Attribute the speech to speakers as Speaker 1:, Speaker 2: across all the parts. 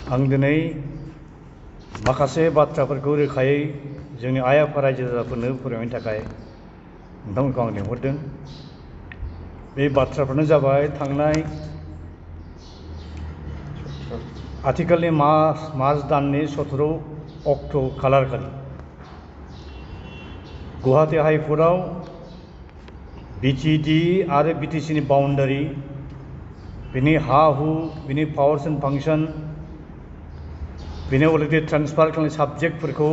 Speaker 1: आं दिनै माखासे बाथ्राफोरखौ रोखायै जोंनि आइ आफा रायजो राजाफोरनो फोरमायनो थाखाय नोंथांमोनखौ आं लिंहरदों। बे बाथ्राफोरानो जाबाय थांनाय आथिखालनि मार्च दाननि 17 अक्ट' खालार खालि गुवाहाटी हाइकर्टआव बिटिएडि आरो बिटिसिनि बाउन्डारि, बिनि हा हु, बिनि पावार्स एन्ड फांसन, बिनि अलरेडि ट्रेन्सफार खालामनाय साबजेक्टफोरखौ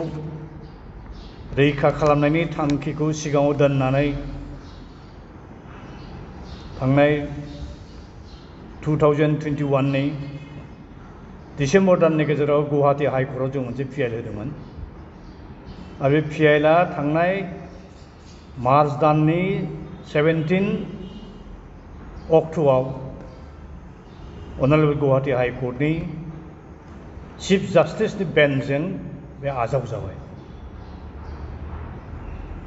Speaker 1: रैखा खालामनायनि थांखिखौ सिगाङाव दोननानै थांनाय 2021 नि डिसेम्बर दाननि गेजेराव गुवाहाटी हाइकर्टआव जों मोनसे पिआइएल होदोंमोन आरो बे पिआइएलआ थांनाय मार्च दाननि 17 अक्ट'आव अनारेबल गुवाहाटी हाइकर्टनि चिफ जास्टिसनि बेन्चजों बे आजावजाबाय।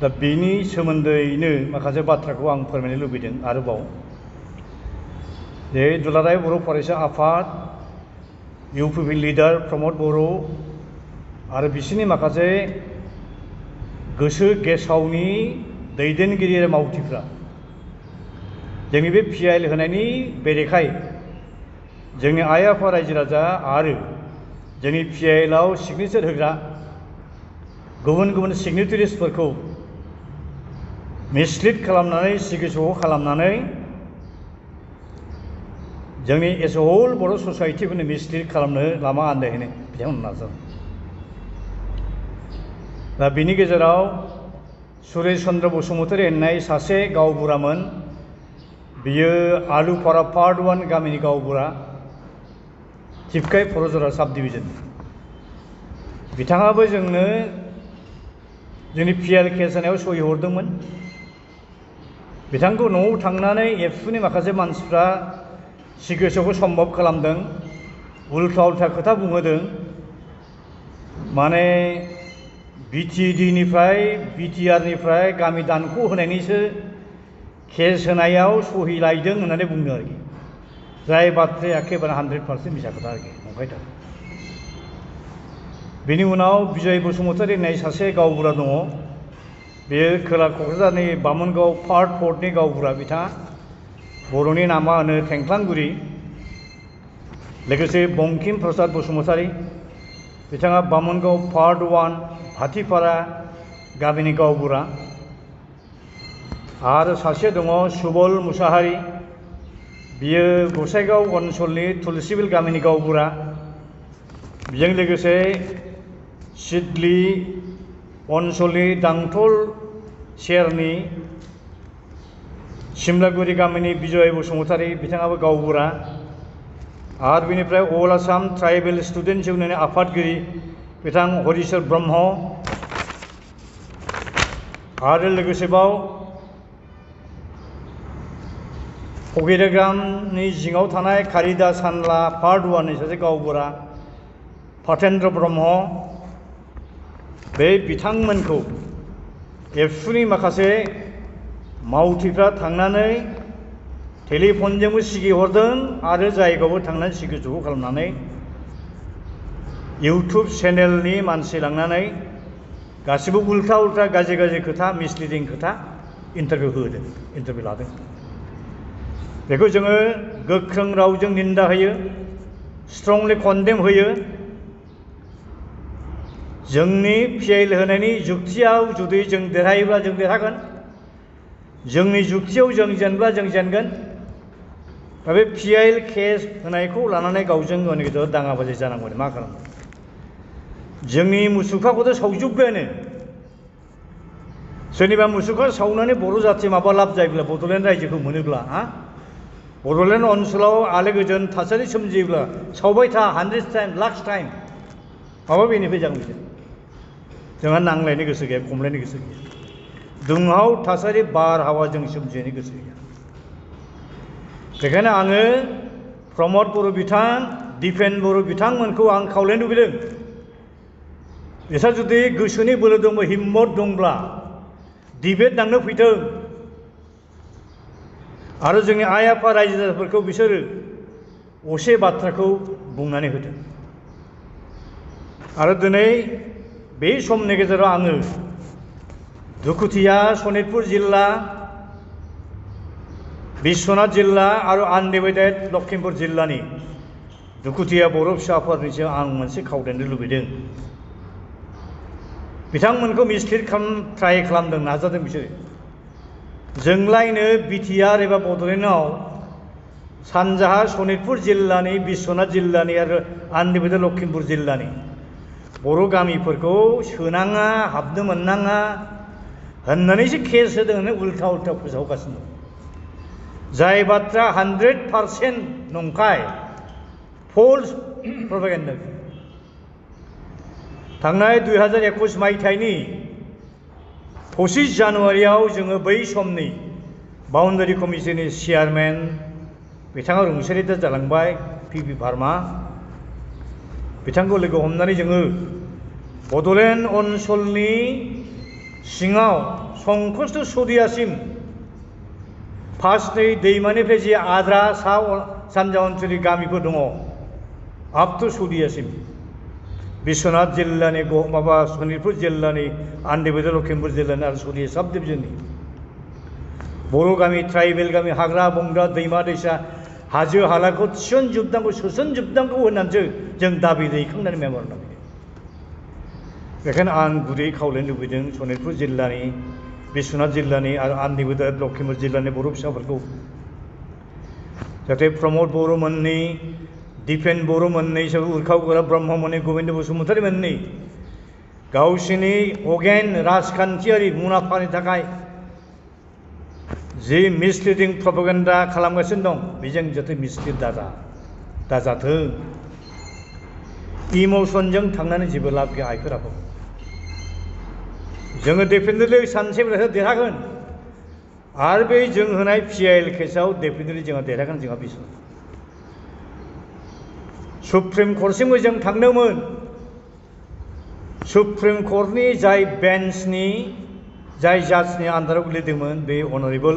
Speaker 1: दा बेनि सोमोन्दैनो माखासे बाथ्राखौ आं फोरमायनो लुबैदों आरोबाव जे दुलाराय बर' फरायसा आफाद, इउपिपि लिडार प्रमद बर' आरो बिसोरनि माखासे गोसो गेसावनि दैदेनगिरि आरो मावथिफ्रा जोंनि बे पिआइएल होनायनि बेरेखायै जोंनि आइ आफा रायजो राजा आरो जोंनि पिआइएलआव सिगनेचार होग्रा गुबुन गुबुन सिगनेटारिसफोरखौ मिसलिड खालामनानै सिगिस' खालामनानै जोंनि S A hall Bodo' ससाइटिखौनो mislead खालामनो लामा आन्दायहोनो बिथांमोना नाजादों। दा बिनि गेजेराव सुरेश चन्द्र बसुमतारी होननाय सासे गावबुरामोन, बियो आलुपारा पार्ट 1 गामिनि गावबुरा, थिपकाइ फरजरा साब डिभिजन। बिथाङाबो जोंनो जोंनि पिआइएल केस होनायाव सहि हरदोंमोन। बिथांखौ न'आव थांनानै एबसुनि माखासे मानसिफ्रा सिकित्साखौ सम्भब खालामदों, उल्था उल्था खोथा बुंहोदों। माने बिटिएडिनिफ्राय बिटिआरनिफ्राय गामि दानख' होनायनिसो केस होनायाव सहि लायदों होननानै बुंदों आरोखि, जाय बाथ्राया एखेबारे 100% मिसा खोथा आरोखि, नंखायथार। बेनि उनाव बिजय बसुमतारी होननाय सासे गावबुरा दङ, बेयो खोला क'क्राझारनि बामोनगाव पार्ट 4 नि गावबुरा, बिथाङा बर'नि नामा होनो थेंख्लांगुरि। लोगोसे बंकिम प्रसाद बसुमतारी, बिथाङा बामोनगाव पार्ट 1 भाटिपारा गामिनि गावबुरा। आरो सासे दङ सुबल मुसाहारि, बियो गसाइगाव ओनसोलनि तुलसिबिल गामिनि गावबुरा। बेजों लोगोसे सिडली ओनसोलनि दांथल सेरनि सिमलागुरि गामिनि बिजय बसुमतारी, बिथाङाबो गावबुरा। आरो बेनिफ्राय अल आसाम ट्राइबेल स्टुडेन्टस इउनियननि आफादगिरि बिथां हरिचर ब्रह्म। आरो लोगोसेबाव फकिरगामनि जिङाव थानाय कारिदा सानला पार्ट 1 नि सासे गावबुरा फातेन्द्र ब्रह्म। बे बिथांमोनखौ एबसुनि माखासे मावथिफ्रा थांनानै टेलिफनजोंबो सिगिहरदों आरो जायगायावबो थांनानै सिगिज'ग खालामनानै इउटुब चेनेलनि मानसि लांनानै गासिबो उल्था उल्था गाज्रि गाज्रि खोथा, मिसलिडिं खोथा इन्टारभिउ लादों। बेखौ जोङो गोख्रों रावजों निन्दा होयो, स्ट्रंलि कन्डेम होयो। जोंनि पिआइएल होनायनि जुक्तियाव जुदि जों देरहायोब्ला जों देरहागोन, जोंनि जुक्तियाव जों जेनब्ला जों जेनगोन। दा बे पिआइएल केस होनायखौ लानानै गावजों गावनि गेजेराव दाङाबाजि जानांगौ, मा खालामनो? जोंनि मुसुखाखौथ' सावजोब्बायानो। सोरनिबा मुसुखा सावनानै बर' जाथि माबा लाब जायोब्ला, बड'लेण्ड रायजोखौ मोनोब्ला, बड'लेण्ड ओनसोलाव आलो गोजोन थासारि सोमजियोब्ला सावबाय था 100 टाइम, लाख टाइम, माबा बेनिफ्राय जागोन बिसोर। जोंहा नांलायनो गोसो गैया, खमलायनो गोसो गैया, दुंहाव थासारि बारहावा जों सोमजिनो गोसो गैया। बेखायनो आङो प्रमद बर' बिथां, दिपेन बर' बिथांमोनखौ आं खावलायनो लुबैदों, बिसोर जुदि गोसोनि बोलो दंबा, हिम्मत दंब्ला डिबेट नांनो फैथों आरो जोंनि आइ आफा रायजो राजाफोरखौ बिसोरो असे बाथ्राखौ बुंनानै होदों। आरो दिनै बे समनि गेजेराव आङो दुखुथिया सनितपुर जिल्ला बिश्वनाथ जिल्ला आरो आनडिभाइडेड लखिमपुर जिल्लानि दुखुथिया बर' फिसाफोरनि सायाव आं मोनसे खावलायनो लुबैदों। बिथांमोनखौ मिसलिड ट्राइ खालामदों, नाजादों बिसोरो। जोंलायनो बिटिआर एबा बड'लेण्डआव सानजाहा सनितपुर जिल्लानि, बिश्वनाथ जिल्लानि आरो आनडिभाइडेड लखिमपुर जिल्लानि बर' गामिफोरखौ सोनाङा, हाबनो मोननाङा होननानैसो केस होदों होननानै उल्था उल्था फोसावगासिनो दं। जाय बाथ्रा 100% नंखाय, फल्स प्रपागेन्डा। थांनाय 2021 मायथाइनि 25 जानुवारियाव जोङो बै समनि बाउन्डारि कमिसननि चेयारमेन बिथाङा रुंसारि जालांबाय, पि भार्मा, बिथांखौ लोगो हमनानै जोङो बड'लेण्ड ओनसोलनि सिङाव संकष्ट सदियासिम फार्स्टयै दैमानिफ्राय जे आद्रा सानजा ओनसोलनि गामिफोर दङ आप टु सदियासिम, बिश्वनाथ जिल्लानि सनितपुर जिल्लानि, आनडिभाइडेड लखिमपुर जिल्लानि आरो सदिया साब डिभिजननि बर' गामि, ट्राइबेल गामि, हाग्रा बंग्रा, दैमा दैसा, हाजो हालाखौ थिसनजोबनांगौ, सोसनजोबनांगौ होननानैसो जों दाबि दैखांनानै मेम'रेन्डाम होदों। बेखायनो आं गुरै खावलायनो लुबैदों सनितपुर जिल्लानि, बिश्वनाथ जिल्लानि आरो आनडिभाइडेड लखिमपुर जिल्लानि बर' फिसाफोरखौ जाहाथे प्रमद बर'मोननि, दिपेन बर'मोननि, उर्खाव गोरा ब्रह्ममोननि, गोविन्द बसुमतारी मोननि गावसिनि अगेन राजखान्थियारि मुलाम्फानि थाखाय जि मिसलिडिं प्रपागेन्डा खालामगासिनो दं, बेजों जाहाथे मिसलिड दाजाथों। इमसनजों थांनानै जेबो लाब गैया आइफोराबो। जोङो डेफिनेटलि सानसेब्लासो देरहागोन आरो बे जों होनाय PIL केसआव डेफिनेटलि जोंहा देरहागोन, जोंहा बिश्वास। सुप्रिम कर्टसिमबो जों थांदोंमोन। सुप्रिम कर्टनि जाय बेन्चनि, जाय जाजनि आन्दाराव गोलैदोंमोन, बे अनारेबल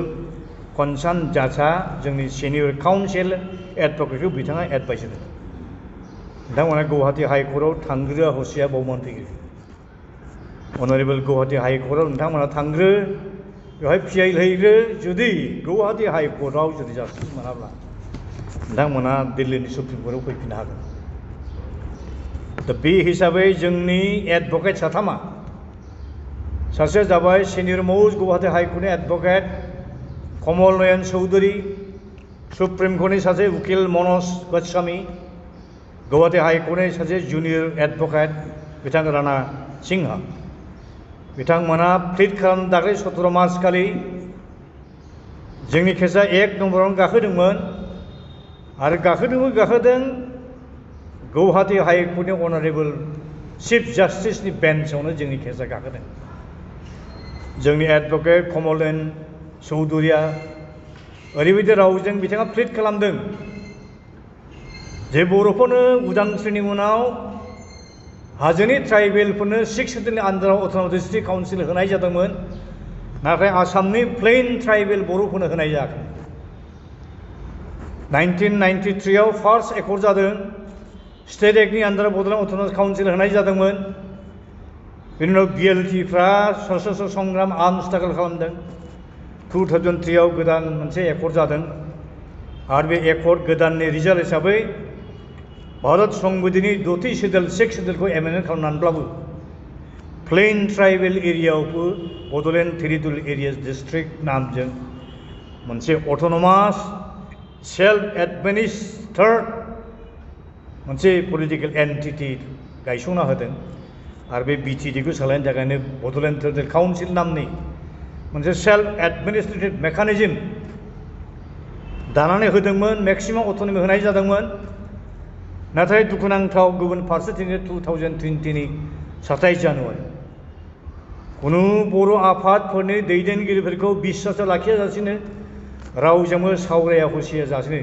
Speaker 1: कनसार्न जाजआ जोंनि सिनियर काउन्सिल एडभकेटखौ बिथाङा एडभाइस होदों। बिथांमोना गुवाहाटी हाइकर्टआव थांग्रोआ हसिया बावमान फैग्रो। अनारेबल गुवाहाटी हाइकर्टआव नोंथांमोना थांग्रो, बेवहाय PIL हैग्रो। जुदि गुवाहाटी हाइकर्टआव जुदि जास्टिस मोनाब्ला नोंथांमोना दिल्लीनि सुप्रिम कर्टआव फैफिननो हागोन। दा बे हिसाबै जोंनि एडभकेट साथामा, सासेया जाबाय senior most Guwahati हाइकर्टनि advocate Kamal Nayan Chaudhuri, supreme कर्टनि सासे उकिल मनज गस्वामी, गुवाहाटी हाइकर्टनि सासे जुनियर एडभकेट बिथां राणा सिंहा, बिथांमोना प्लिड खालामनो दाख्लै 17 मार्च खालि जोंनि केसआ 1 नम्बरावनो गाखोदोंमोन आरो गाखोदों गुवाहाटी हाइकर्टनि अनारेबल चिफ जास्टिसनि बेन्चआवनो जोंनि केसआ गाखोदों। जोंनि एडभकेट कमल नयन चौधुरीया ओरैबायदि रावजों बिथाङा प्लिड खालामदों जे बर'फोरनो उदांस्रिनि उनाव हाजोनि ट्राइबेलफोरनो 6 सेड्युलनि आन्दाराव अट'नमास डिस्ट्रिक्ट काउन्सिल होनाय जादोंमोन, नाथाय आसामनि प्लेन ट्राइबेल बर'फोरनो होनाय जायाखै। 1993 आव फार्स्ट एकर्ड जादों, स्टेट एक्टनि आन्दाराव बड'लेण्ड अट'नमास काउन्सिल होनाय जादोंमोन। बिनि उनाव BLTफ्रा सशस्त्र संग्राम आर्म्स स्ट्रागल खालामदों। 2003 आव गोदान मोनसे एकर्ड जादों आरो बे एकर्ड गोदाननि रिजाल्ट हिसाबै भारत संबिधाननि 6थि शेड्युल 6 शेड्युलखौ एमेन्डमेन्ट खालामनानैब्लाबो प्लेन ट्राइबेल एरियायावबो बड'लेण्ड टेरिटरियेल एरियाज डिस्ट्रिक्ट नामजों मोनसे अट'नमास सेल्फ एडमिनिस्ट्रेटेड मोनसे पलिटिकेल एन्टिटि गायसंना होदों आरो बे BTDखौ सालायनो थाखायनो बड'लेण्ड टेरिटरियेल काउन्सिल नामनि मोनसे सेल्फ एडमिनिस्ट्रेटिभ मेकानिजम दानानै होदोंमोन, मेक्सिमाम अट'नमि होनाय जादोंमोन। नाथाय दुखुनांथाव गुबुन फारसेथिं 2020नि 27 जानुवारि खुनु बर' आफादफोरनि दैदेनगिरिफोरखौ बिश्वासाव लाखियाजासिनो रावजोंबो सावराया हसियाजासिनो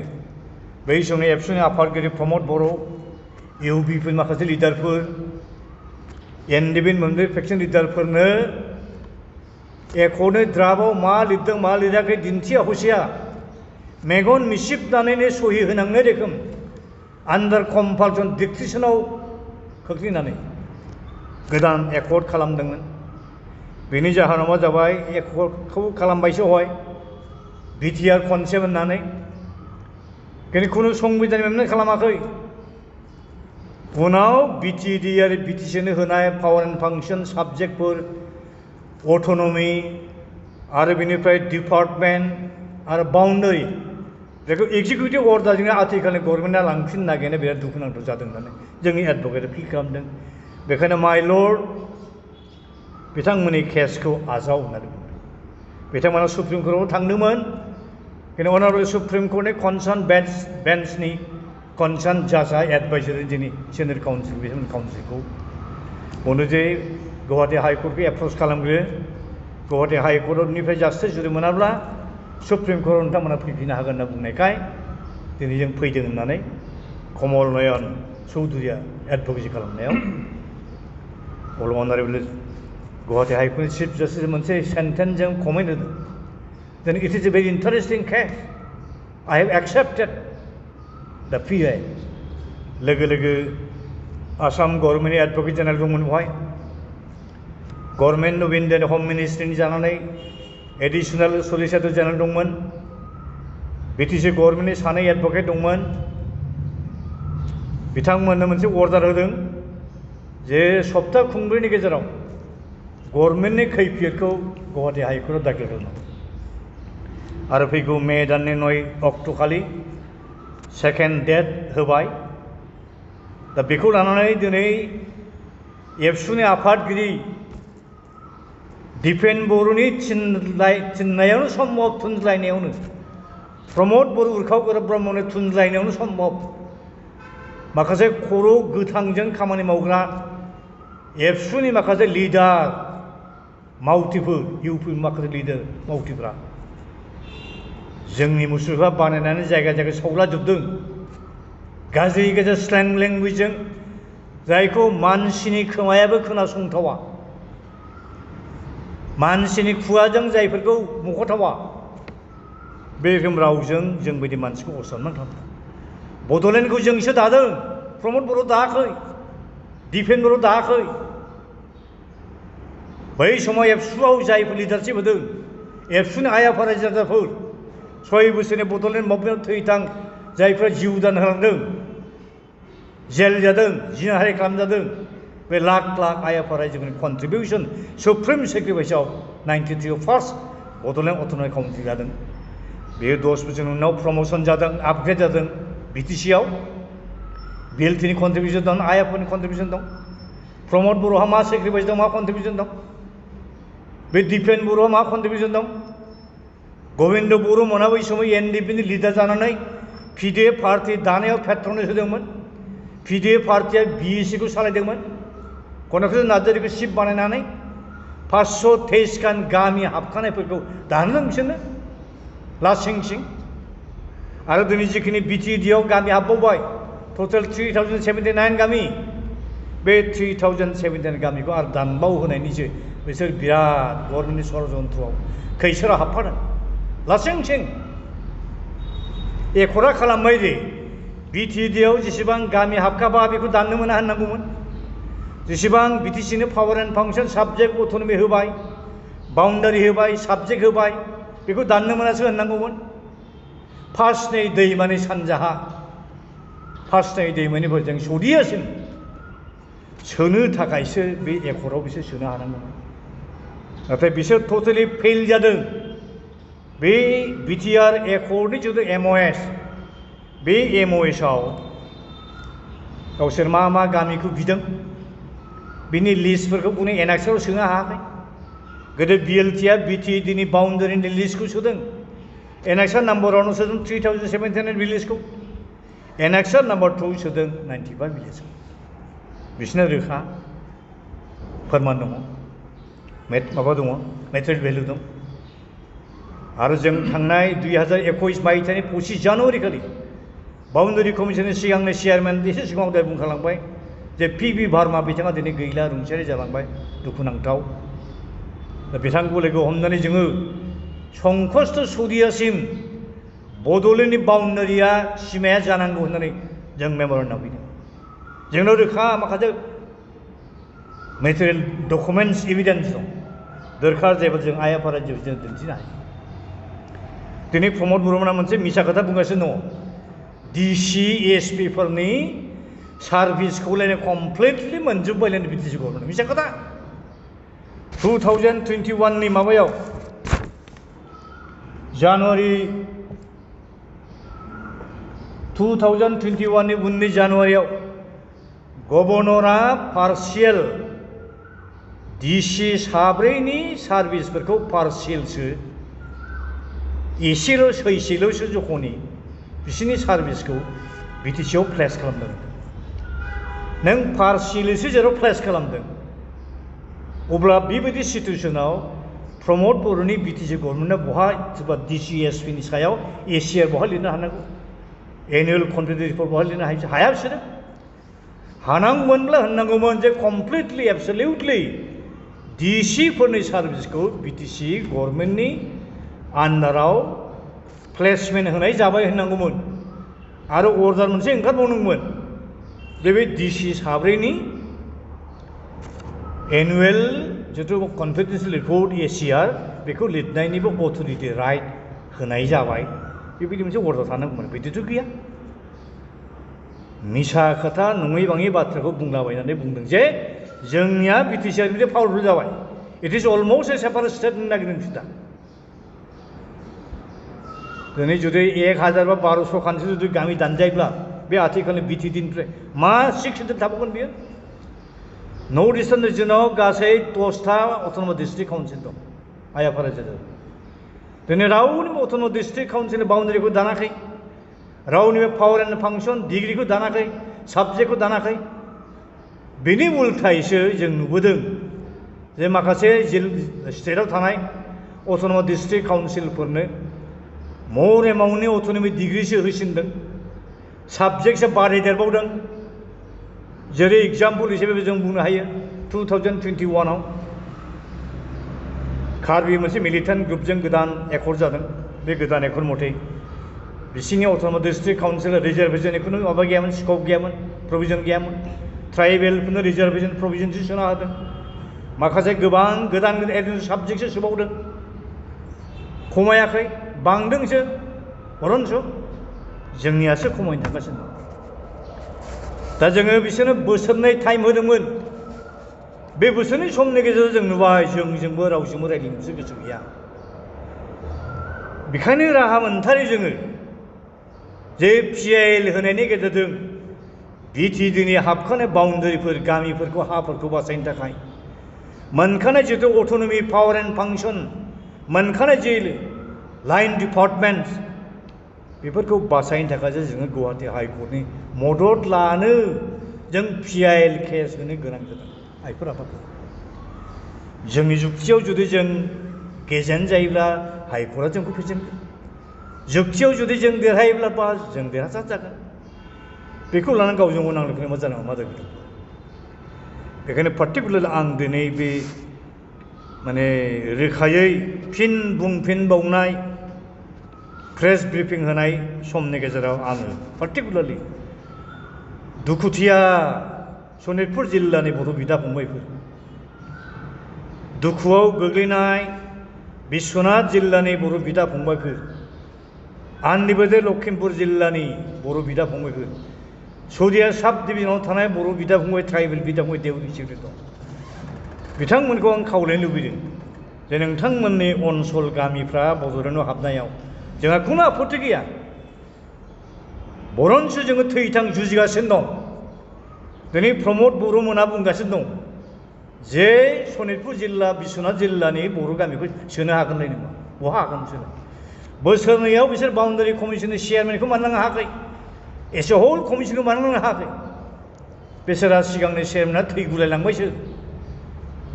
Speaker 1: बै समनि एबसुनि आफादगिरि प्रमद बर', UBP माखासे लिडारफोर, NDBनि मोनब्रै फेक्सन लिडारफोरनो एकर्डनि ड्राफ्टआव मा लिरदों मा लिराखै दिन्थिया हसिया मेगन मिसिबनानैनो सहि होनांनो रोखोम आन्डार कम्पालसन डिक्टेसनाव खोख्लैनानै गोदान एकर्ड खालामदोंमोन बेनि जाहोना मा जाबाय एकर्डखौ खालामबायसो हय बिटिआर कनसेप्ट होननानै खिन्थु खुनु संबिधान एमेन्डमेन्ट खालामाखै उनाव बिटिएडि आरो बिटिसिनो होनाय पावार एन्ड फांसन साबजेक्टफोर अट'नमि आरो बेनिफ्राय डिपार्टमेन्ट आरो बाउन्डारि बेखौ एग्जिकिउटिभ अर्डारजोंनो आथिखालनि गभर्नमेन्टआ लांफिननो नागिरनाया बिराद दुखुनांथाव जादों होननानै जोंनि एडभकेटआ फिल खालामदों बेखायनो माय लर्ड बिथांमोननि केसखौ आजाव होननानै बुंदों बिथांमोना सुप्रिम कर्टआव थांदोंमोन खिन्थु अनारेबल सुप्रिम कर्टनि कनसार्न बेन्चनि कनसार्न जाजआ एडभाइजारि जोंनि सेनेट काउन्सिल बिथांमोन काउन्सिलखौ बुंदों जे गुवाहाटी हाइकर्टखौ एप्रच खालामग्रो गुवाहाटी हाइकर्टनिफ्राय जास्टिस जुदि मोनाब्ला सुप्रिम कर्टआव नोंथांमोना फैफिननो हागोन होनना बुंनायखाय दिनै जों फैदों होननानै कमल नयन चौधुरिया एडभकेसि खालामनायाव अनारेबल गुवाहाटी हाइकर्टनि चिफ जास्टिस मोनसे सेन्टेन्सजों कमेन्ट होदों then it is a very interesting case. I have accepted the PI. लोगो आसाम गभर्नमेन्टनि एडभकेट जेनेरेल दंमोन बेवहाय गभर्नमेन्ट अफ इन्डियानि हम मिनिस्ट्रिनि जानानै एडिसनेल सलिसिटर जेनेरेल दंमोन बिटिसि गभर्नमेन्टनि सानै एडभकेट दंमोन बिथांमोननो मोनसे अर्डार होदों जे सप्ता खुंब्रैनि गेजेराव गभर्नमेन्टनि खैफियतखौ गुवाहाटी हाइकर्टआव दाखिल खालामनांगौ आरो फैगौ मे दाननि 9 अक्ट'खालि सेकेन्ड डेट होबाय दा बेखौ लानानै दिनै एबसुनि आफादगिरि दिपेन बर'नि थिननायावनो सम्भब थुनज्लायनायावनो प्रमद बर' उर्खाव ब्रह्मनि थुनज्लायनायावनो सम्भब माखासे खर' गोथांजों खामानि मावग्रा एबसुनि माखासे लिडार मावथिफोर इउपि माखासे लिडार मावथिफ्रा जोंनि मुसुखा बानायनानै जायगा जायगा सावलाजोबदों गाज्रि स्लें लेंगुवेजजों जायखौ मानसिनि खोमायाबो खोनासंथावा मानसिनि खुगाजों जायफोरखौ मख'थावा बे रोखोम रावजों जों बायदि मानसिखौ असनमान खालामदों बड'लेण्डखौ जोंसो दादों प्रमद बर' दायाखै दिपेन बर' दायाखै बै समाव एबसुआव जायफोर लिडारशिप होदों एबसुनि आइ आफा रायजो राजाफोर 6 बोसोरनि बड'लेण्ड मुभमेन्टआव थैथां जायफ्रा जिउ दान होलांदों जेल जादों जिनाहारि खालामजादों बे लाख लाख आइ आफा रायजोफोरनि कन्ट्रिबिउसन सुप्रिम सेक्रिफाइसआव 93 आव फार्स्ट बड'लेण्ड अट'न'मिक काउन्सिल जादों बेयो 10 बोसोरनि उनाव प्रम'सन जादों आपग्रेड जादों बिटिसिआव बिएलटिनि कन्ट्रिबिउसन दं आइ आफानि कन्ट्रिबिउसन दं प्रमद बर'हा मा सेक्रिफाइस दं मा कन्ट्रिबिउसन दं बे दिपेन बर'हा मा कन्ट्रिबिउसन दं गोविंद बर' मोना बै समाव एनडिपिनि लिडार जानानै पिडिएफ पार्टि दानायाव पेट्रनेज होदोंमोन पिडिएफ पार्टिया बिएससिखौ सालायदोंमोन कनकचन्द्र नार्जारिखौ चिफ बानायनानै 523 खान गामि हाबखानायफोरखौ दाहोदों बिसोरनो लासिं सिं आरो दिनै जिखिनि बिटिएडिआव गामि हाबबावबाय टटेल 3079 गामि बे 3079 गामिखौ आरो दानबाव होनायनिसो बिसोर बिराद गभर्नमेन्टनि षड़यन्त्रआव खैसोरा हाबफादों लासिं सिं एकर्डआ खालामबाय जे बिटिएडिआव जेसेबां गामि हाबखाबा बेखौ दाननो मोना होननांगौमोन जेसेबां बिटिसिनो पावार एन्ड फांसन साबजेक्ट अट'नमि होबाय बाउन्डारि होबाय साबजेक्ट होबाय बेखौ दाननो मोनासो होननांगौमोन फार्स्टनै दैमानि सानजाहा फार्स्टनै दैमानि बोजों सौदियासिम सोनो थाखायसो बे एकर्डआव बिसोर सोनो हानांगौमोन नाथाय बिसोर टटेलि फेल जादों बे बिटिआर एकर्डनि जिथु एमअएस बे एमअएसआव गावसोर मा मा गामिखौ बिदों बिनि लिस्टफोरखौ बुंनो एनेक्साराव सोनो हायाखै गोदो बिएलटिआ बिटिएडिनि बाउन्डारिनि लिस्टखौ सोदों एनेक्सार नाम्बारावनो सोदों 3079 भिलेजखौ एनेक्सार नाम्बार 2 सोदों 95 भिलेजखौ बिसोरना रोखा फोरमान दङ माबा दङ मेटेरियेल भेलु दं आरो जों थांनाय 2021 मायथाइनि 25 जानुवारि खालि बाउन्डारि कमिसननि सिगांनि चेयारमेन एसे सिगाङाव दहाय बुंखालांबाय जे पिबि भार्मा बिथाङा दिनै गैला रुंसारि जालांबाय दुखुनांथाव दा बिथांखौ लोगो हमनानै जोङो संकष्ट सौदियासिम बड'लेण्डनि बाउन्डारिया सिमाया जानांगौ होननानै जों मेम'रेन्डाम फैदों जोंनाव रोखा माखासे मेटेरियल डकुमेन्ट्स एभिडेन्स दं दरखार जायोब्ला जों आइ आफादा जों दिन्थिनो हायो दिनै प्रमद बर'मोना मोनसे मिसा खोथा बुंगासिनो दङ डिसि एसपि फोरनि सार्भिसखौ लायनो कमप्लिटलि मोनजोब्बायलायनो बिटिसि गभर्नमेन्ट मिसा खोथा 2021 नि माबायाव जानुवारि 2021 नि 19 जानुवारियाव गभर्नरा पार्शियेल डिसि साब्रैनि सार्भिसफोरखौ पार्शियेलसो एसेल' सैसेल'सो जखनि बिसोरनि सार्भिसखौ बिटिसिआव प्लेस खालामदों नों पार्शियेलसो जेराव प्लेस खालामदों अब्ला बेबायदि सिटुएसनाव प्रमद बर'नि बिटिसि गभर्नमेन्टआ बहा सोरबा डिसि एसपिनि सायाव एसिआर बहा लिरनो हानांगौ एनुअल कन्ट्रिबिउटरि रिपर्ट बहा लिरनो हाया बिसोरो हानांगौमोनब्ला होननांगौमोन जे कमप्लिटलि एबसलिउटलि डिसि फोरनि सार्भिसखौ बिटिसि गभर्नमेन्टनि आन्डाराव प्लेसमेन्ट होनाय जाबाय होननांगौमोन आरो अर्डार मोनसे ओंखारबावनांगौमोन जे बे डिसि साब्रैनि एनुअल जिथु कन्फिडेन्सियेल रिपर्ट एसिआर बेखौ लिरनायनिबो अथरिटि राइट होनाय जाबाय बेबायदि मोनसे अर्डार थानांगौमोन बिदिथ' गैया मिसा खोथा नङै बाङै बाथ्राखौ बुंलाबायनानै बुंदों जे जोंनिया बिटिसिआ बिदि पावारफुल जाबाय it is almost A separate state होननो नागिरदों बिसोर दा दिनै जुदि 1000 बा 1200 खानसो जुदि गामि दानजायोब्ला बे आथिखालनि बिटिडिनिफ्राय मा 600 थाबावगोन बियो नर्थ इस्टार्न रिजनाव गासै 10टा अट'नमास डिस्ट्रिक्ट काउन्सिल दं आइ आफा रायजोआव दिनै रावनिबो अट'नमास डिस्ट्रिक्ट काउन्सिलनि बाउन्डारिखौ दानाखै रावनिबो पावार एन्ड फांसन डिग्रिखौ दानाखै साबजेक्टखौ दानाखै बेनि उल्थायैसो जों नुबोदों जे माखासे स्टेटआव थानाय अट'नमास डिस्ट्रिक्ट काउन्सिलफोरनो मर एमाउन्टनि अट'नमि डिग्रिसो होसिनदों साबजेक्टसो बारायदेरबावदों जेरै एग्जाम्पल हिसाबै जों बुंनो हायो 2021 आव कार्बि मोनसे मिलिटेन्ट ग्रुपजों गोदान एकर्ड जादों बे गोदान एकर्ड मथे बिसिनि अट'नमास डिस्ट्रिक्ट काउन्सिल रिजार्भेसन खुनु माबा गैयामोन स्कप गैयामोन प्रभिजन गैयामोन ट्राइबेलफोरनो रिजार्भेसन प्रभिजनसो सोना होदों माखासे गोबां गोदान एडिशनेल साबजेक्टसो सोबावदों खमायाखै बांदोंसो बरन्स जोंनियासो खमायनो थांगासिनो दं दा जोङो बिसोरनो बोसोरनै टाइम होदोंमोन बे बोसोरनै समनि गेजेराव जों नुबाय जोंजोंबो रावजोंबो रायज्लायनोसो गोसो गैया बेखायनो राहा मोनथारै जोङो जे पिआइएल होनायनि गेजेरजों बिटिडिनि हाबखानाय बाउन्डारिफोर गामिफोरखौ हाफोरखौ बासायनो थाखाय मोनखानाय जितु अट'नमि पावार एन्ड फांसन मोनखानाय जे लाइन डिपार्टमेन्ट बेफोरखौ बासायनो थाखायसो जोङो गुवाहाटि हाइकर्टनि मदद लानो जों पिआइएल केस होनो गोनां जादों आइफोर आफादखौ जोंनि जुक्तियाव जुदि जों गेजेन जायोब्ला हाइकर्टआ जोंखौ फेजेनगोन जुक्तियाव जुदि जों देरहायोब्ला बा जों देरहासार जागोन बेखौ लानानै गावजों गाव नांलायनाय मा जानांगौ मा जागोन बेखायनो पार्टिकुलारलि आं दिनै बे माने रोखायै फिन बुंफिनबावनाय प्रेस ब्रिफिं होनाय समनि गेजेराव आङो पार्टिकुलारलि दुखुथिया सनितपुर जिल्लानि बर' बिदा फंबायफोर दुखुआव गोग्लैनाय बिश्वनाथ जिल्लानि बर' बिदा फंबायफोर आंनिबोदे लखिमपुर जिल्लानि बर' बिदा फंबायफोर सौदिया साब डिभिजनाव थानाय बर' बिदा फंबाय ट्राइबेल बिदा फंबाय देउरि सिउरि दं बिथांमोनखौ आं खावलायनो लुबैदों जे नोंथांमोननि ओनसोल गामिफ्रा बड'लेण्डआव हाबनायाव जोंहा खुनु आपत्ति गैया बरन्स जोङो थैथां जुजिगासिनो दं दिनै प्रमद बर'मोना बुंगासिनो दं जे सनितपुर जिल्ला बिश्वनाथ जिल्लानि बर' गामिखौ सोनो हागोनलाय नङा बहा हागोन सोनो बोसोरनैयाव बिसोर बाउन्डारि कमिसननि चेयारमेनखौ मानलांनो हायाखै एसे हल कमिसनखौ मानलांनो हायाखै बिसोरा सिगांनि चेयारमेना थैगुलायलांबायसो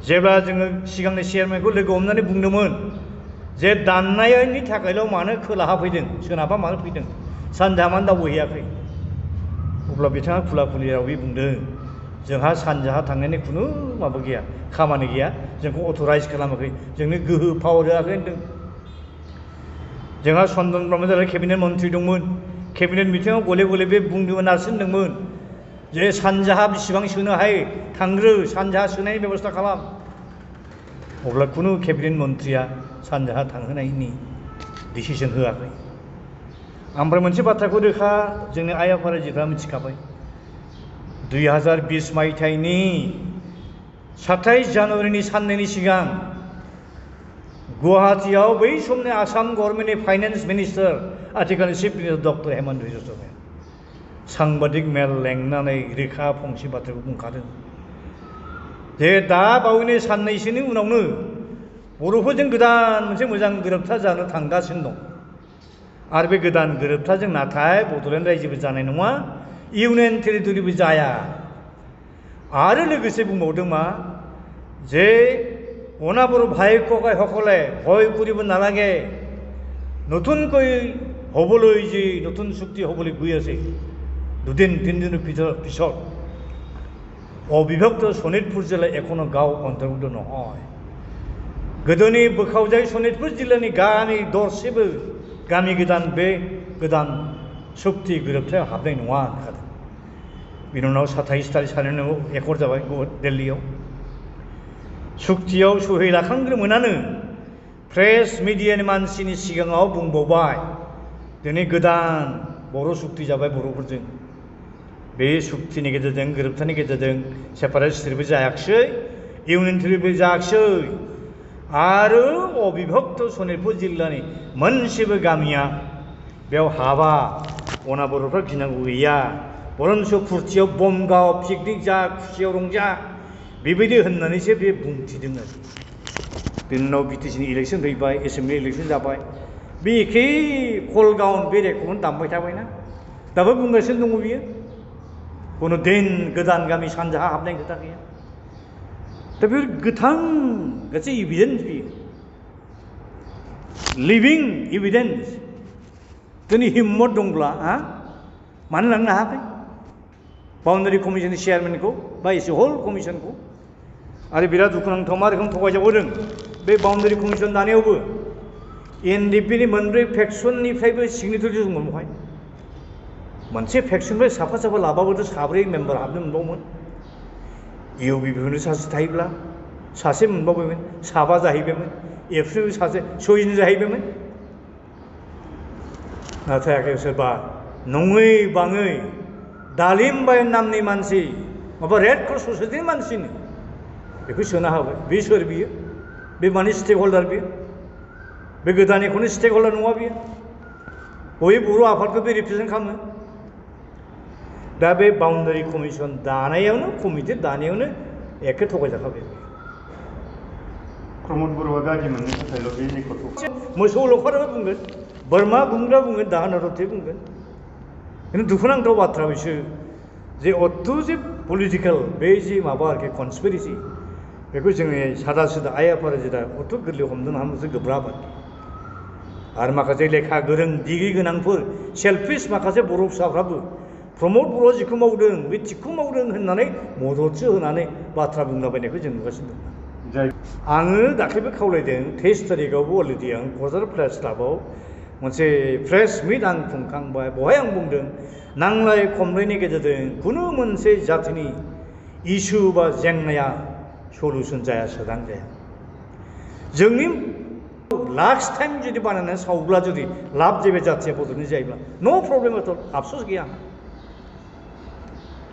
Speaker 1: जेब्ला जोङो सिगांनि चेयारमेनखौ लोगो हमनानै बुंदोंमोन जे दाननायनि थाखायल' मानो खोलाहा फैदों सोनाबहा मानो फैदों सानजाहा मानो दावबायहैयाखै अब्ला बिथाङा खुला खुलि रावै बुंदों जोंहा सानजाहा थांनायनि खुनु माबा गैया खामानि गैया जोंखौ अथराइज खालामाखै जोंनो गोहो पावार होआखै होनदों जोंहा चन्दन ब्रह्म जालाय केबिनेट मन्थ्रि दंमोन केबिनेट मिटिङाव गले गले बे बुंदोंमोन नारसिनदोंमोन जे सानजाहा बेसेबां सोनो हायो थांग्रो सानजाहा सोनायनि बेबस्था खालाम अब्ला कुनु केबिनेट मन्थ्रिया सानजाहा थांहोनायनि डिसिसन होआखै ओमफ्राय मोनसे बाथ्राखौ रोखा जोंनि आइ आफा रायजोफ्रा मिथिखाबाय 2020 मायथाइनि 27 जानुवारिनि साननैनि सिगां गुवाहाटीयाव बै समनि आसाम गभर्नमेन्टनि फाइनेन्स मिनिस्टार आथिखालनि chief minister doctor Hemanta Biswa शर्माया सांबादिक मेल लेंनानै रोखा फंसे बाथ्राखौ बुंखादों जे दा बावैनो साननैसोनि उनावनो बर'फोरजों गोदान मोनसे मोजां गोरोबथा जानो थांगासिनो दं आरो बे गोदान गोरोबथाजों नाथाय बड'लेण्ड रायजोबो जानाय नङा इउनियन टेरिटरिबो जाया आरो लोगोसे बुंबावदों मा जे অনাবৰ ভাই ককাই সকলে ভয় কৰিব নালাগে নতুনকৈ হ'বলৈ যে নতুন চুক্তি হ'বলৈ গৈ আছে দুদিন তিনিদিনৰ পিছত অবিভক্ত শোণিতপুৰ জিলা এখনো গাঁও অন্তৰ্ভুক্ত নহয় गोदोनि बोखावजाय सनितपुर जिल्लानि गामि दरसेबो गामि गोदान बे गोदान चुक्ति गोरोबथायाव हाबनाय नङा होनखादों बिनि उनाव 27 तारिख सानैनो एकर्ड जाबाय दिल्लीयाव चुक्तियाव सहि लाखांग्रोमोनानो प्रेस मिडियानि मानसिनि सिगाङाव बुंबावबाय दिनै गोदान बर' चुक्ति जाबाय बर'फोरजों बे चुक्तिनि गेजेरजों गोरोबथानि गेजेरजों सेपारेट स्टेटबो जायाखिसै इउनियन टेरिटरिबो जायाखिसै आरो अबिभक्त सनितपुर जिल्लानि मोनसेबो गामिया बेयाव हाबा अना बर'फ्रा गिनांगौ गैया बरन्स फुर्तियाव बम गाव पिकनिक जा खुसियाव रंजा बेबायदि होननानैसो बे बुंथिदों आरो बिनि उनाव बिटिसिनि इलेक्सन फैबाय एसेम्बलि इलेक्सन जाबाय बे एखे कलगाउन बे रेकर्डखौनो दामबाय थाबायना दाबो बुंगासिनो दङ बियो कुनु दिन गोदान गामि सानजाहा हाबनाय खोथा गैया दा बे गोथां गासै एभिडेन्स बियो लिभिं एभिडेन्स दिनै हिम्मत दंब्ला मानो लांनो हायाखै बाउन्डारि कमिसननि चेयारमेनखौ बा एसे हल कमिसनखौ आरो बिराद दुखुनांथाव मा रोखोम थगायजाबावदों बे बाउन्डारि कमिसन दानायावबो एनडिपिनि मोनब्रै फेक्सननिफ्रायबो सिगनेचर दंमोन बेवहाय मोनसे फेक्सननिफ्राय साफा साफा लाबाबोथ' साब्रै मेम्बार हाबनो मोनबावोमोन इउबिपिनो सासे थायोब्ला सासे मोनबावबायमोन साबा जाहैबायमोन एफ्रिबो सासे सयजन जाहैबायमोन नाथाय सोरबा नङै बाङै दालिमबाई नामनि मानसि माबा रेड क्रस ससाइटिनि मानसिनो बेखौ सोना होबाय बे सोर बियो बे मानि स्टेक हल्डार बियो बे गोदाननिखौनो स्टेक हल्डार नङा बियो बय बर' आफादखौ बे रिप्रेजेन्ट खालामो दा बे बाउन्डारि कमिसन दानायावनो कमिटि दानायावनो एखे थगायजाखाबाय
Speaker 2: प्रमद बर'आ गाज्रि मोननो थाखायल' बे रेकर्डखौ
Speaker 1: मोसौ लखाराबो बुंगोन बोरमा गुमग्रा बुंगोन दाहोना रुवाथि बुंगोन खिन्थु दुखुनांथाव बाथ्रा बिसोर जे अत्थ' जे पलिटिकेल बे जे माबा आरोखि कनस्पिरेसि बेखौ जोंनि सादा सिदा आइ आफा रायजोआ अत्थ' गोरलै हमनो हामोसो गोब्राब आरो माखासे लेखा गोरों डिग्रि गोनांफोर सेल्फिस माखासे बर' फिसाफ्राबो प्रमद बर'आ जिखौ मावदों बे थिगखौ मावदों होननानै मददसो होनानै बाथ्रा बुंलाबायनायखौ जों नुगासिनो दं आङो दाख्लैबो खावलायदों 23 तारिखआवबो अलरेडि आं क'क्राझार प्रेस क्लाबाव मोनसे प्रेस मिट आं खुंखांबाय बेवहाय आं बुंदों नांलाय खमलायनि गेजेरजों खुनु मोनसे जातिनि इस्यु बा जेंनाया सलुसन जाया सोदां जाया जोंनि लास्ट टाइम जुदि बानायनानै सावब्ला जुदि लाब जेबो जाथिया बदलनि जायोब्ला नो प्रब्लेम एट अल आफसोस गैया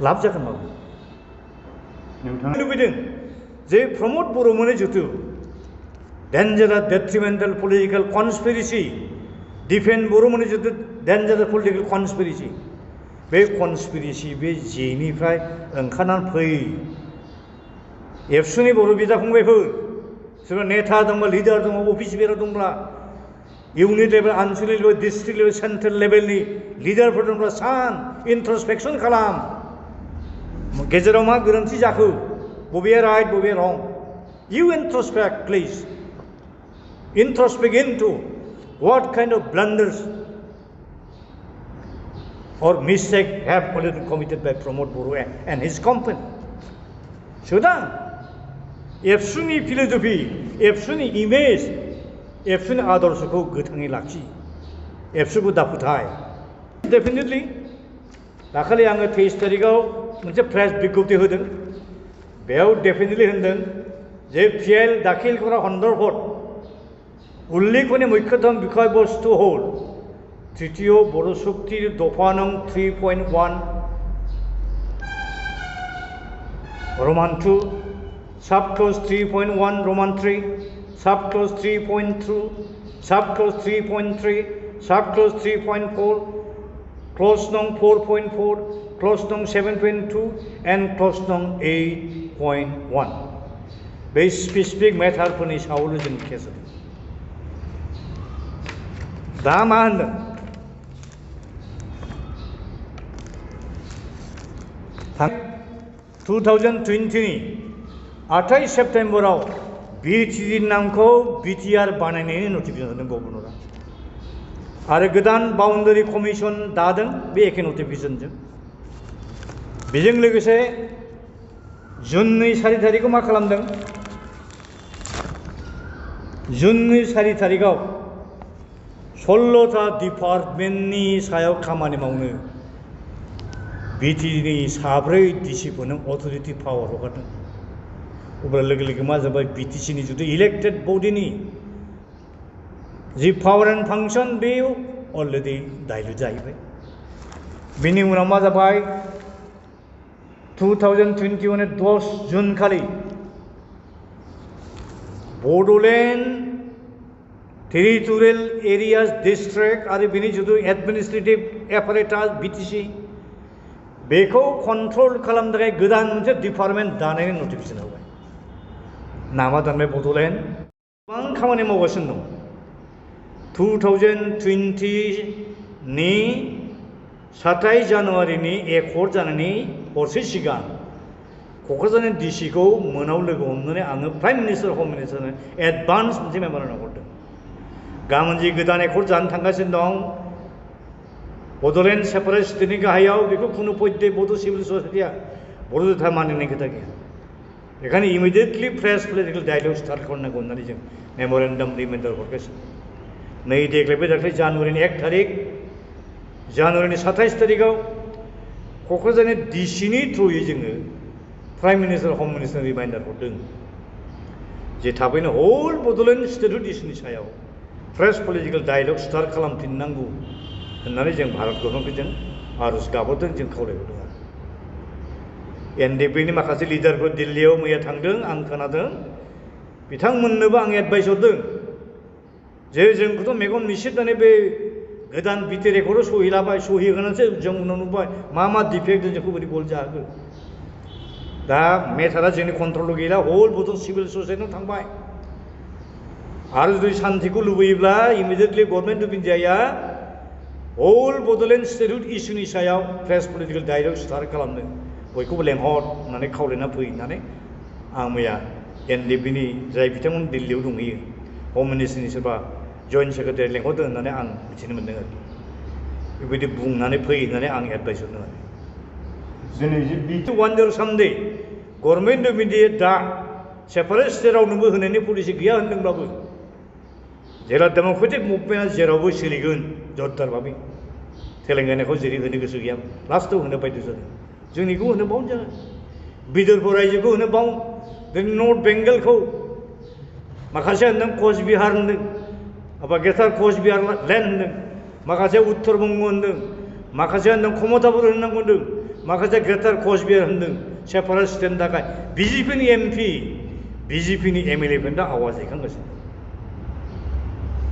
Speaker 1: लाब जागोन माबा
Speaker 2: नोंथाङा
Speaker 1: लुबैदों जे प्रमद बर'मोननि जिथु डेन्जारास डेट्रिमेन्टेल पलिटिकेल कनस्पिरेसि डिफेन्ड बर'मोननि जिथु डेन्जारास पलिटिकेल कनस्पिरेसि बे कनस्पिरेसि बे जेनिफ्राय ओंखारनानै फै एबसुनि बर' बिदा फंबायफोर सोरबा नेता दंबा लिडार दङ अफिस बेराव दंब्ला इउनिट लेभेल आनसलिक लेभेल डिस्ट्रिक्ट लेभेल सेन्ट्रेल लेभेलनि लिडारफोर दंब्ला सान इन्ट्रस्पेक्सन खालाम गेजेराव मा गोरोन्थि जाखो बबेया राइट बबेया रं you introspect please introspect into what kind of blunders or mistake have already been committed by Pramod Boro and his company. Sudah, एबसुनि फिल'सफि एबसुनि इमेज एबसुनि आदर्शखौ गोथाङै लाखि एबसुखौ दाफोथाय डेफिनेटलि दाखालि आङो 23 तारिखआव मोनसे प्रेस बिज्ञप्ति होदों बेयाव डेफिनेटलि होनदों जे पिएल दाखिल करा सन्दर्भत उल्लेखनीय मुख्यतम বিষয়বস্তু হল তৃতীয় বড় চুক্তির দফা নং 3.1 Roman 2 subclause 3.1 Roman 3 subclause 3.2 subclause 3.3 subclause 3.4 clause nung 4.4 clause nung 7.2 and clause nung 8.1 बे स्पेसिफिक मेटारफोरनि सायावल' जों केस होदों दा मा होनदों 2020 नि 28 सेप्टेम्बराव बिटिआर नामखौ बिटिआर बानायनायनि नटिफिकेसन होदों गभर्नरा आरो गोदान बाउन्डारि कमिसन दादों बे एखे नटिफिकेसनजों बेजों लोगोसे जुननि 4 तारिखआव मा खालामदों जुननि 4 तारिखआव 16टा डिपार्टमेन्टनि सायाव खामानि मावनो बिटिआरनि 7 डिसिफोरनो अथरिटि पावार हगारदों अब्ला लोगो लोगो मा जाबाय बिटिसिनि जुदि इलेक्टेड बडिनि जि पावार एन्ड फांसन बे अलरेडि डाइल्युट जाहैबाय बेनि उनाव मा जाबाय 2021 10 जुन खालि बड'लेण्ड टेरिटरियेल एरियाज डिस्ट्रिक्ट आरो बेनि जुदि एडमिनिस्ट्रेटिभ एपारेटास बिटिसि बेखौ कन्ट्रल खालामनो थाखाय गोदान मोनसे डिपार्टमेन्ट दानायनि नटिफिकेसन होबाय नामा दानबाय बड'लेण्ड गोबां खामानि मावगासिनो दं 2020 नि 27 जानुवारिनि एकर्ड जानायनि हरसे सिगां क'क्राझारनि डिसिखौ मोनाव लोगो हमनानै आङो प्राइम मिनिस्टार हम मिनिस्टारनो एडभान्स मोनसे मेम'रेन्डाम हरदों गाबोन जि गोदान एकर्ड जानो थांगासिनो दं बड'लेण्ड सेपारेट स्टेटनि गाहायाव बेखौ खुनु पद्ये बड' सिभिल ससाइटिया बर' जुथा मानिनाय खोथा गैया बेखायनो immediately fresh political dialogue start खालामनांगौ होननानै जों मेम'रेन्डाम रिमाइन्डार हरगासिनो नै दाख्लै जानुवारिनि 1 तारिख जानुवारिनि 27 तारिखआव क'क्राझारनि डिसिनि थ्रुयै जोङो प्राइम मिनिस्टार हम मिनिस्टार रिमाइन्डार हरदों जे थाबैनो हल बड'लेण्ड स्टेटहुड इस्युनि सायाव फ्रेश पलिटिकेल डायलग स्टार्ट खालामफिननांगौ होननानै जों भारत गभर्नमेन्टखौ जों आर'ज गाबहरदों जों खावलायहरदों आरो एनडिपिनि माखासे लिडारफोर दिल्लीयाव मैया थांदों आं खोनादों बिथांमोननोबो आं एडभाइस हरदों जे जोंखौथ' मेगन मिसिबनानै बे गोदान बिटिआर एकर्डआव सहिलाबाय सहि होनानैसो जों उनाव नुबाय मा डिफेक्ट जोंखौ बोरै गल जाहोगोन दा मेटारा जोंनि कन्ट्रलाव गैला हल बड' सिभिल ससाइटियाव थांबाय आरो जुदि शान्तिखौ लुबैयोब्ला इमिडियेटलि गभर्नमेन्ट अफ इन्डियाया हल बड'लेण्ड स्टेटहुड इस्युनि सायाव फ्रेश पलिटिकेल डायलग स्टार्ट खालामनो बयखौबो लेंहर होननानै खावलायना फै होननानै आं मैया एनडिपिनि जाय बिथांमोन दिल्लीयाव दंहैयो हम मिनिस्टारनि सोरबा जइन्ट सेक्रेटारि लेंहरदों होननानै आं मिथिनो मोन्दों आरो बेबायदि बुंनानै फै होननानै आं एडभाइस हरदों आरो
Speaker 2: दिनै जे बिटि
Speaker 1: वान देयर सामडे गभर्नमेन्ट अफ इन्डिया दा सेपारेट स्टेट रावनोबो होनायनि पलिसि गैया होनदोंब्लाबो जेला डेम'क्रेटिक मुभमेन्टआ जेरावबो सोलिगोन जरदारभाबै तेलेंगानाखौ जेरै होनो गोसो गैया लास्टआव होनो बायद' जादों जोंनिखौ होनो बावनो जागोन बिदर्भ रायजोखौ होनो बाव दिनै नर्थ बेंगलखौ माखासे होनदों कचबिहार होनदों माबा गेटार कचबिहार लेन्ड होनदों माखासे उत्तर बंग होनदों माखासे होनदों क्षमतापुर होननांगौ होनदों माखासे गेटार कचबिहार होनदों सेपारेट स्टेटनि थाखाय बिजेपिनि एमपि बिजेपिनि एमएलएफोरनि आवाज दैखांगासिनो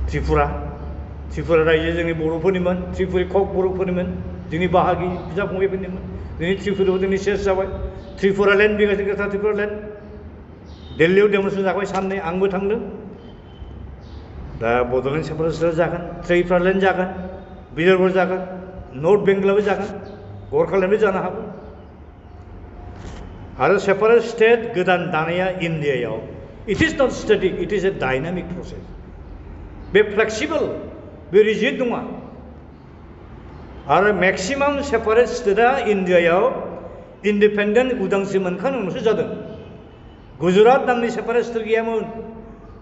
Speaker 1: त्रिपुरा रायजो जोंनि बर'फोरनिमोन त्रिपुरि कक बर'फोरनिमोन जोंनि बाहागि बिदा फंबायफोरनिमोन दिनै त्रिपुरायाव दिनै सेस जाबाय त्रिपुरा लेन्ड बिगासिनो गेटार त्रिपुरा लेन्ड दिल्लीयाव डेमनस्ट्रेसन जाबाय साननै आंबो थांदों दा बड'लेण्ड सेपारेट स्टेट जागोन त्रिपुरा लेन्ड जागोन बिदर्भ जागोन नर्थ बेंगलाबो जागोन गरखालेन्डबो जानो हागौ आरो सेपारेट स्टेट गोदान दानाया इन्डियायाव it is not static it is a dynamic process बे फ्लेक्सिबल बे रिजिड नङा आरो मेक्सिमाम सेपारेट स्टेटआ इन्डियायाव इन्डिपेन्डेन्ट उदांस्रि मोनखांनायनि उनावसो जादों गुजरात नामनि सेपारेट स्टेट गैयामोन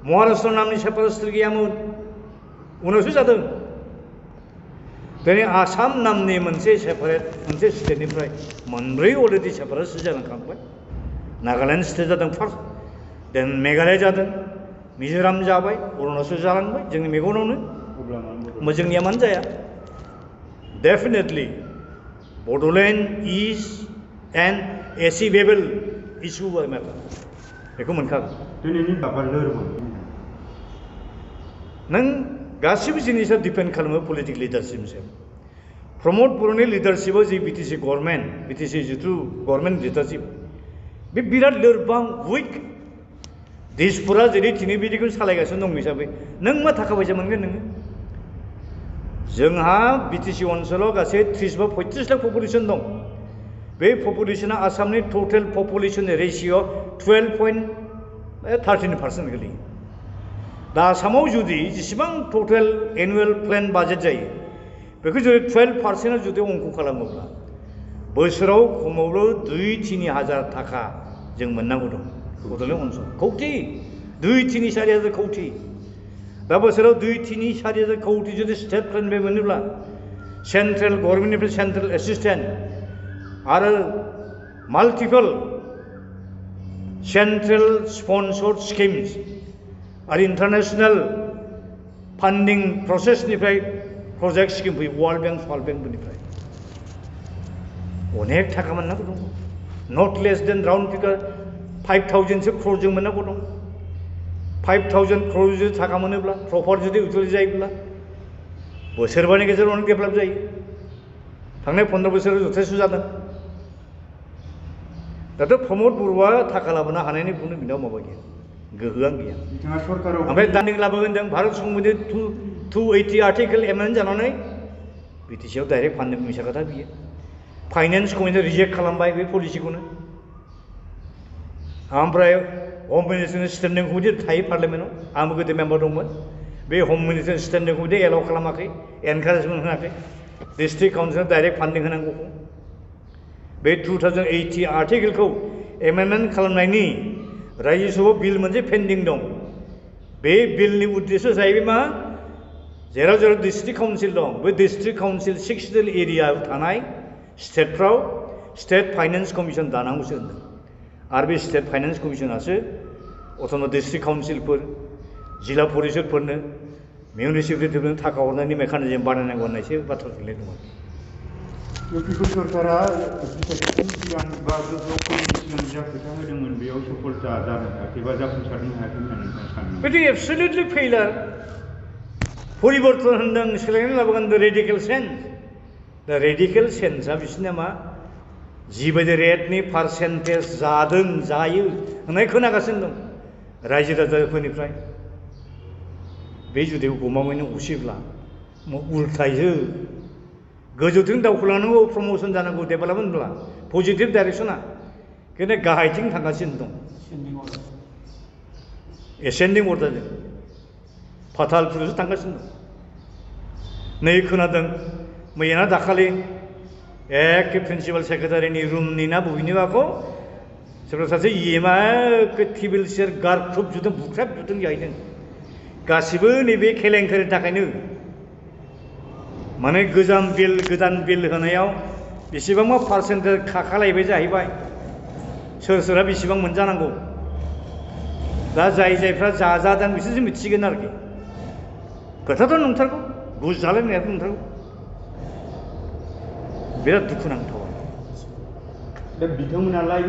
Speaker 1: महाराष्ट्र नामनि सेपारेट स्टेट गैयामोन उनावसो जादों दिनै आसाम नामनि मोनसे सेपारेट मोनसे स्टेटनिफ्राय मोनब्रै अलरेडि सेपारेट जालांखांबाय नागालेण्ड स्टेट जादों फार्स्ट देन मेघालय जादों मिजोराम जाबाय अरुणाचल जालांबाय जोंनि मेगनावनो जोंनिया मानो जाया definitely Bodoland is an achievable issue बाय मेटार बेखौ मोनखागोन
Speaker 2: दिनैनि बाबा लोरबां
Speaker 1: नों गासिबो जिनिसा डिपेन्ड खालामो पलिटिक लिडारशिपनि सायाव प्रमद बर'नि लिडारशिपआव जि बिटिसि गभर्नमेन्ट बिटिसि जिथु गभर्नमेन्ट लिडारशिप बे बिराद लोरबां उइक दिसपुरा जेरै दिनै बिदिखौ सालायगासिनो दं हिसाबै नों मा थाखा फैसा मोनगोन नोङो जोंहा बिटिसि ओनसोलाव गासै 30 बा 35 लाख पपुलेसन दं बे पपुलेसना आसामनि टटेल पपुलेसन रेशिय' 12.13% गोलैयो दा आसामाव जुदि जेसेबां टटेल एनुवेल प्लेन बाजेट जायो बेखौ जुदि 12% जुदि अंक खालामोब्ला बोसोराव खमावबो 2-3 हाजार थाखा जों मोननांगौ दं बड'लेण्ड ओनसोल कौटि 2-3-4 हाजार कौटि दा बोसोराव 2-3-4 हाजार कौटि जुदि स्टेट प्लेननिफ्राय मोनोब्ला सेन्ट्रेल गभर्नमेन्टनिफ्राय सेन्ट्रेल एसिस्टेन्ट आरो माल्टिपल सेन्ट्रेल स्पन्सर्ड स्किम्स आरो इन्टारनेशनेल फान्डिं प्रसेसनिफ्राय प्रजेक्ट स्किम फैयो वर्ल्ड बेंकफोरनिफ्राय अनेक थाखा मोननांगौ दं नट less than round figure 5,000 crore जों मोननांगौ दं 5,000 crore जुदि थाखा मोनोब्ला प्रपार जुदि इउटिलाइज जायोब्ला बोसोरबानि गेजेरावनो डेभेलप जायो थांनाय 15 बोसोराव जथेस्थ जादों दाथ' प्रमद बर'आ थाखा लाबोनो हानायनि बुंनो बिनाव माबा गैया गोहोआं गैया
Speaker 2: बिथाङा सरकाराव
Speaker 1: ओमफ्राय दानिं लाबोगोन होनदों भारत संबिधान 280 आर्टिकेल एमेन्डमेन्ट जानानै बिटिसिआव डाइरेक्ट फान्डिं मिसा खोथा बियो फाइनेन्स कमिटिया रिजेक्ट खालामबाय बे पलिसिखौनो ओमफ्राय हम मिनिस्टारनि स्टेन्डिं कमिटि थायो पार्लियामेन्टआव आंबो गोदो मेम्बार दंमोन बे हम मिनिस्टारनि स्टेन्डिं कमिटि एलाउ खालामाखै एनकारेजमेन्ट होनाखै डिस्ट्रिक्ट काउन्सिलआ डाइरेक्ट फान्डिं होनांगौखौ बे 2080 आर्टिकेलखौ एमेन्डमेन्ट खालामनायनि राज्यसभायाव बिल मोनसे पेन्डिं दं बे बिलनि उद्देश्य जाहैबाय मा जेराव जेराव डिस्ट्रिक्ट काउन्सिल दं बे डिस्ट्रिक्ट काउन्सिल 6 एरियायाव थानाय स्टेटफ्राव स्टेट फाइनेन्स कमिसन दानांगौसो होनदों आरो बे स्टेट फाइनेन्स कमिसनासो अट'न'मास डिस्ट्रिक्ट काउन्सिलफोर जिल्ला परिषदफोरनो मिउनिसिपेलिटिफोरनो थाखा हरनायनि मेकानिजम बानायनांगौ होननायसो बाथ्रा सोंनाय दंमोन
Speaker 2: इउपिखौ सरकारा सिगां बा गोजौआव सिगां जा खोथा होदोंमोन बेयाव सफलता जानो हायाखै बा जाफुंसारनो हायाखै होननानै नोंथाङा सानो
Speaker 1: बेथ' एबसलिउटलि फेइलार परिबर्तन होनदों सोलायनाय लाबोगोन द रेडिकेल सेन्स दा रेडिकेल सेन्सआ बिसोरना मा जिबायदि रेटनि पार्सेन्टेज जादों जायो होननाय खोनागासिनो दं रायजो राजाफोरनिफ्राय बे जुदि गमामायैनो उसिब्ला उल्थायो गोजौथिं दावखोलांनांगौ प्रमोसन जानांगौ डेभेलपमेन्टब्ला पजिटिभ डाइरेक्सना खिन्थु गाहायथिं थांगासिनो दं एसेन्डिं अर्डारजों फाथालफोरसो थांगासिनो दं नै खोनादों मैयाना दाखालि एखे प्रिन्सिपाल सेक्रेटारिनि रुमनि ना बबेनिबाखौ सोरबा सासे इएमआ टेबिल चेयार गारख्रुबजुदों बुख्रेबजुदों जाहैदों गासिबो नैबे केलेंकारिनि थाखायनो माने गोदान बिल होनायाव बेसेबांबा पार्सेन्टेज खाखालायबाय जाहैबाय सोरहा बेसेबां मोनजानांगौ दा जायफ्रा जाजादों बिसोरसो मिथिगोन आरोखि खोथाथ' नंथारगौ घुस जालायनायाथ' नंथारगौ बिराद दुखुनांथाव
Speaker 2: दा बिथांमोनालाय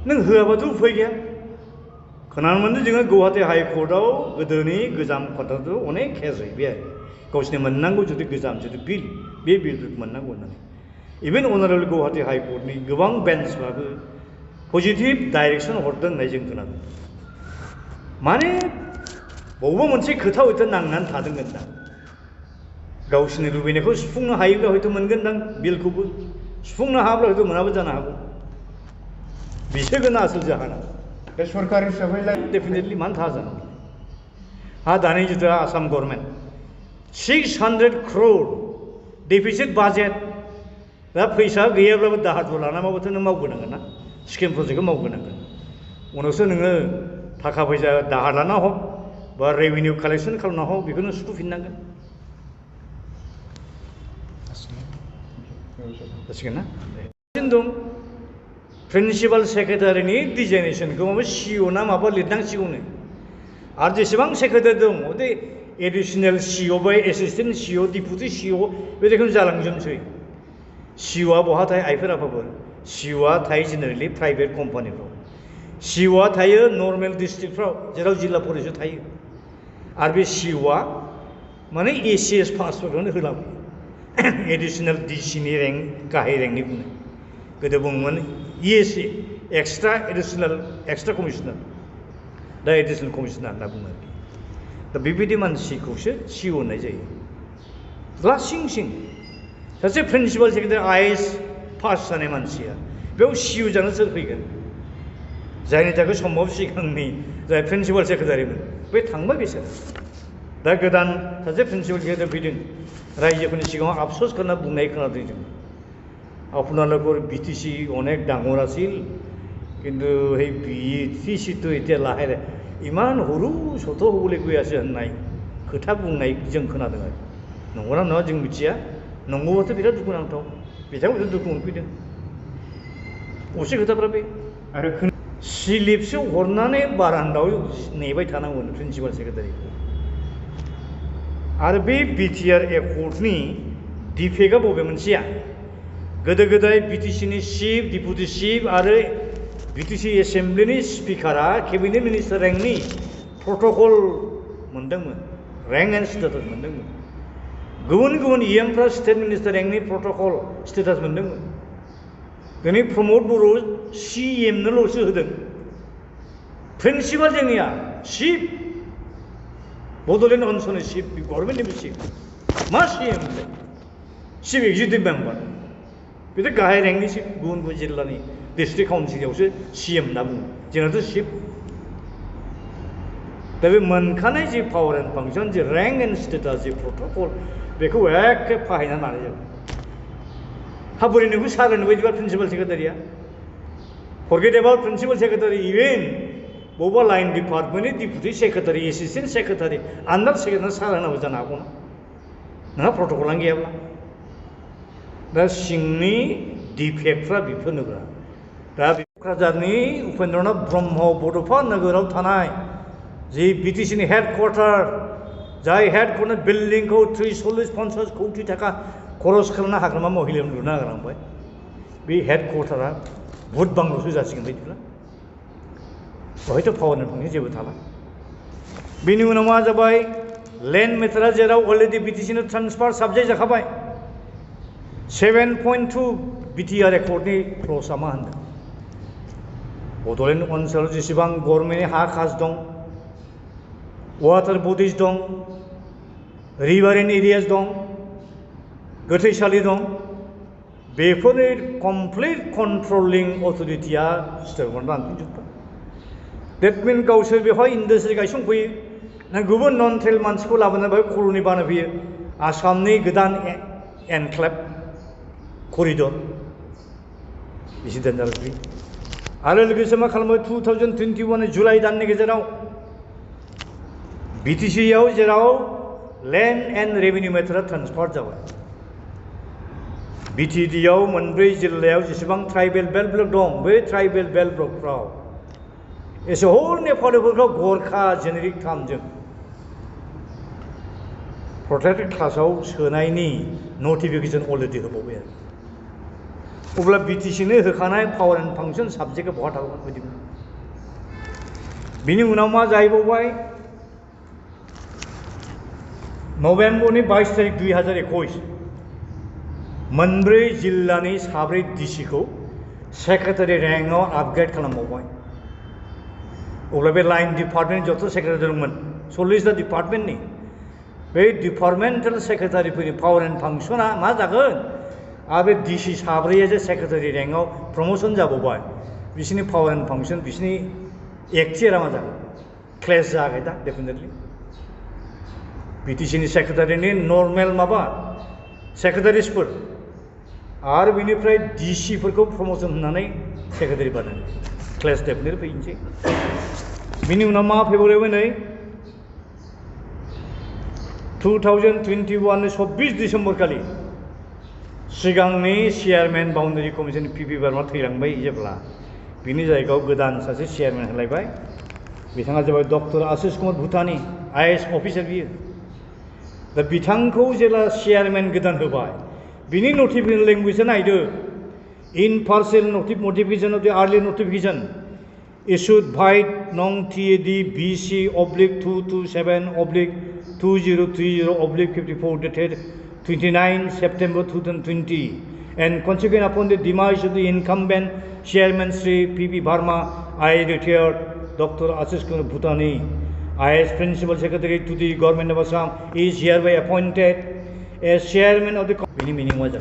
Speaker 1: नों होआबाथ' उफाय गैया खोनानो मोन्दों जोङो गुवाहाटि हाइकर्टआव गोदोनि गोजाम खोथाखौ अनेक केस हैबाय आरो गावसिनि मोननांगौ जुदि गोजाम जुदि बिल बे बिलफोरखौ मोननांगौ होननानै इभेन अनारेबल गुवाहाटि हाइकर्टनि गोबां बेन्चफ्राबो पजिटिभ डाइरेक्सन हरदों होननाय जों खोनादों माने बबेबा मोनसे खोथा हयथ' नांनानै थादोंमोन दा गावसिनि लुबैनायखौ सुफुंनो हायोब्ला हयथ' मोनगोनदां बिलखौबो सुफुंनो हायाब्ला हयथ' मोनाबो जानो हागौ बिसोरखौनो आसोल जाहोना
Speaker 2: दा सरकार हिसाबै
Speaker 1: डेफिनेटलि मानो थाहा जानांगौ हा दानि जिथु Assam government 600 crore deficit budget दा फैसा गैयाब्लाबो दाहार लानानैबाबोथ' नों मावबोनांगोन ना स्किम प्रजेक्टखौ मावबोनांगोन उनावसो नोङो थाखा फैसा दाहार लाना हक बा रेभिनिउ कालेक्सन खालामना हक बेखौनो सुख'फिननांगोन जासिगोन ना दं प्रिन्सिपाल सेक्रेटारिनि डिजाइनेसनखौ माबा सिअ ना माबा लिरनांसिगौनो आरो जेसेबां सेक्रेटारि दं बे एडिसनेल सिअ बाय एसिस्टेन्ट सिअ डिपुटि सिअ बे रोखोम जालांजोबसै सिअआ बहा थायो आइफोर आफाफोर सिअआ थायो जेनेरेलि प्राइभेट कम्पानिफ्राव सिअआ थायो नर्मेल डिस्ट्रिक्टफ्राव जेराव जिल्ला परिषद थायो आरो बे सिअआ माने एसिएस पासफोरखौनो होलाङो एडिसनेल डिसिनि रेंक गाहाय रेंकनि बुंनाय गोदो बुङोमोन इएसए एक्सट्रा एडिसनेल एक्सट्रा कमिशनार दा एडिसनेल कमिशनार होनना बुङो दा बेबायदि मानसिखौसो सिअ होननाय जायो लासिं सिं सासे प्रिन्सिपाल सेक्रेटारि आइएएस पास जानाय मानसिया बेयाव सिअ जानो सोर फैगोन जायनि थाखाय सम्भब सिगांनि जाय प्रिन्सिपाल सेक्रेटारिमोन बे थांबाय बिसोर दा गोदान सासे प्रिन्सिपाल सेक्रेटारि फैदों रायजोफोरनि सिगाङाव आफस'स खालामना बुंनाय खोनादों जों আপোনালোকৰ বিটিসি অনেক ডাঙৰ আছিল কিন্তু সেই বিটিসিটো এতিয়া লাহে লাহে ইমান সৰু ছোট হ'বলৈ গৈ আছে होननाय खोथा बुंनाय जों खोनादों आरो नंगौना नङा जों मिथिया नंगौबाथ' बिराद दुखुनांथाव बिथांमोनजों दुखु मोनफैदों असे खोथाफ्रा बे आरो स्लिपसो हरनानै बारान्दायाव नेबाय थानांगौ प्रिन्सिपाल सेक्रेटारिखौ आरो बे बिटिआर एकर्डनि डिफेक्टआ बबे मोनसेया गोदो गोदाय बिटिसिनि चिफ डिपुटि चिफ आरो बिटिसि एसेम्ब्लिनि स्पिकारा केबिनेट मिनिस्टार रेंकनि प्रट'कल मोनदोंमोन रेंक एन्ड स्टेटास मोनदोंमोन गुबुन गुबुन इएमफ्रा स्टेट मिनिस्टार रेंकनि प्रट'कल स्टेटास मोनदोंमोन दिनै प्रमद बर' सिएमनोल'सो होदों प्रिन्सिपाल जोंनिया चिफ बड'लेण्ड ओनसोलनि चिफ गभर्नमेन्टनिबो चिफ मा सिएम चिफ एक्जिकिउटिभ मेम्बार बेथ' गाहाय रेंकनि चिफ गुबुन गुबुन जिल्लानि डिस्ट्रिक्ट काउन्सिलावसो सिएम होनना बुङो जोंनाथ' चिफ दा बे मोनखानाय the power and function the rank and status the protocol बेखौ एखे फाहायनानै लानाय जाबाय हा बोरै नोंखौ सालायनो बायदिबा प्रिन्सिपाल सेक्रेटारिया forget about principal secretary even बबेबा लाइन डिपार्टमेन्टनि deputy secretary assistant secretary under secretary सालायनांगौ जानो हागौ ना नोंहा प्रट'कलानो गैयाब्ला दा सिंनि डिफेक्टफ्रा बेफोरनोब्रा दा क'क्राझारनि उपेन्द्रनाथ ब्रह्म बड'फा नोगोराव थानाय जि बिटिसिनि हेडक्वार्टार जाय हेडक्वार्टार बिल्डिंखौ 30-40-50 कौटि थाखा खरस खालामना हाग्रामा महिलायाव लुना गालांबाय बे हेडक्वार्टारा भुट बांल'सो जासिगोन बायदिब्ला बेवहायथ' पावार एन्ड फांसन जेबो थाला बेनि उनाव मा जाबाय लेन्ड मेटारा जेराव अलरेडि बिटिसिनो ट्रान्सफार साबजेक्ट जाखाबाय 7.2 बिटिआर एकर्डनि क्ल'जआ मा होनदों बड'लेण्ड ओनसोलाव जेसेबां गभर्नमेन्टनि हा खास दं वाटार बडिज दं रिभारेन एरियाज दं गोथैसालि दं बेफोरनि कमप्लिट कन्ट्रलिं अथ'रिटिया स्टेट गभर्नमेन्टआ लांफिनजोब्बाय डेट मिन गावसोर बेवहाय इन्डास्ट्रि गायसंफैयो ना गुबुन नन ट्राइबेल मानसिखौ लाबोनानै बेवहाय कल'नि बानायफैयो आसामनि गोदान एनक्लेभ करिडर एसे डेन्जारास बे आरो लोगोसे मा खालामो 2021 जुलाइ दाननि गेजेराव बिटिसिआव जेराव लेन्ड एन्ड रेभिनिउ मेटारा ट्रान्सफार जाबाय बिटिडिआव मोनब्रै जिल्लायाव जेसेबां ट्राइबेल बेल्ट ब्लक दं बै ट्राइबेल बेल्ट ब्लकफ्राव एसे हल नेपालिफोरखौ गरखा जेनेरिक टार्मजों प्रटेक्टेड क्लासाव सोनायनि नटिफिकेसन अलरेडि होबावबाय आरो अब्ला बिटिसिनो होखानाय पावार एन्ड फांसन साबजेक्टआ बहा थागोन बायदि बिनि उनाव मा जाहैबावबाय नभेम्बरनि 22 तारिख 2021 मोनब्रै जिल्लानि साब्रै डिसिखौ सेक्रेटारि रेंकआव आपग्रेड खालामबावबाय अब्ला बे लाइन डिपार्टमेन्ट जथ' सेक्रेटारि दंमोन 40टा डिपार्टमेन्टनि बे डिपार्टमेन्टेल सेक्रेटारिफोरनि पावार एन्ड फांसना मा जागोन आरो बे डिसि साब्रैया जे सेक्रेटारि रेंकआव प्रम'सन जाबावबाय बिसोरनि पावार एन्ड फांसन बिसोरनि एक्टियारा मा जागोन क्लेश जागोन दा डेफिनेटलि बिटिसिनि सेक्रेटारिनि नर्मेल माबा सेक्रेटारिसफोर आरो बिनिफ्राय डिसिफोरखौ प्रम'सन होनानै सेक्रेटारि बानायो क्लेश डेफिनेटलि फैनोसै बिनि उनाव मा फैबावलायबाय नै 2021 नि 26 डिसेम्बर खालि सिगांनि chairman boundary commission Pipi Barama थैलांबाय जेब्ला बिनि जायगायाव गोदान सासे चेयारमेन होलायबाय बिथाङा जाबाय डक्टर आशिष कुमार भुटानी आईएएस अफिसार बियो दा बिथांखौ जेला चेयारमेन गोदान होबाय बिनि नटिफिकेसन लेंगुवेजआ नायदो इन parcel notification of the early notification issued by nong TAD BC /227/2030/54 dated 29 September 2020 and consequent upon the demise of the incumbent chairman Sri P.P. Barma, I retired Dr. Ashish Kumar Bhutani as Principal Secretary to the Government of Assam is hereby appointed as chairman of the meaning was